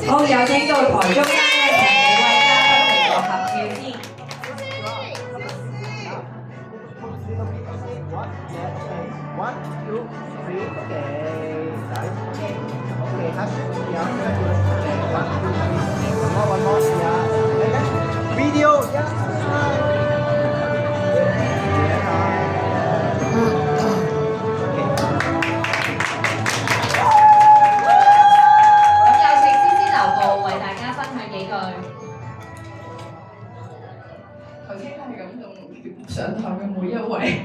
好，有請到台中間嘅幾位嘉賓嚟個合照先。One, two, three, okay. Nice. Okay, hush. Yeah, okay. One, two, three. One more, yeah. And then video, yeah.上台嘅每一位，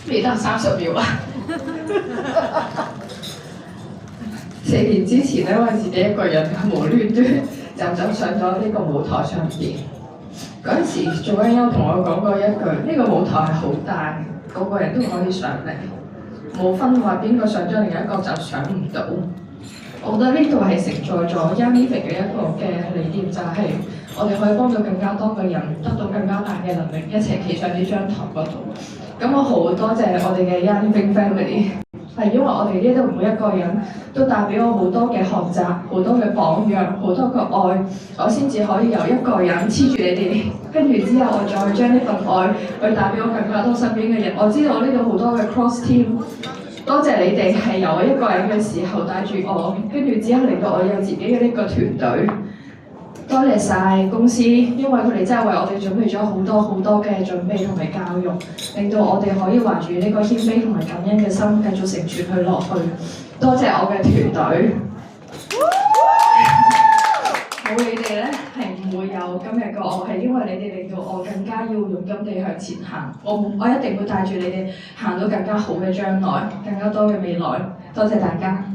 未得30秒啊！4年之前咧，我自己一個人無端端就走上咗呢個舞台上邊。嗰陣時，做緊優同我講過一句：呢個舞台係好大，個個人都可以上嚟。冇分話邊個上咗，另一個就上唔到。我覺得呢度係承載咗 Young Living 嘅一個嘅理念，就係我哋可以幫到更加多嘅人，得到更加大嘅能力，一齊企上呢張台嗰度。咁我好多謝我哋嘅 Young Living Family， 係因為我哋呢度每一個人都帶俾我好多嘅學習，好多嘅榜樣，好多嘅愛，我先至可以由一個人黐住你哋，跟住之後我再將呢份愛去帶俾我更加多身邊嘅人。我知道我呢度好多嘅 cross team。多謝你哋係由我一個人嘅時候帶住我，跟住之後令到我有自己嘅呢個團隊。多謝晒公司，因為佢哋真係為我哋準備咗好多好多嘅準備同埋教育，令到我哋可以懷住呢個謙卑同埋感恩嘅心繼續承傳去落去。多謝我嘅團隊，冇你哋咧係唔會有今日嘅我，係因為你哋令到我更加要勇敢地向前行。我一定會帶住你哋行到更加好嘅將來，更加多嘅未來。多謝大家。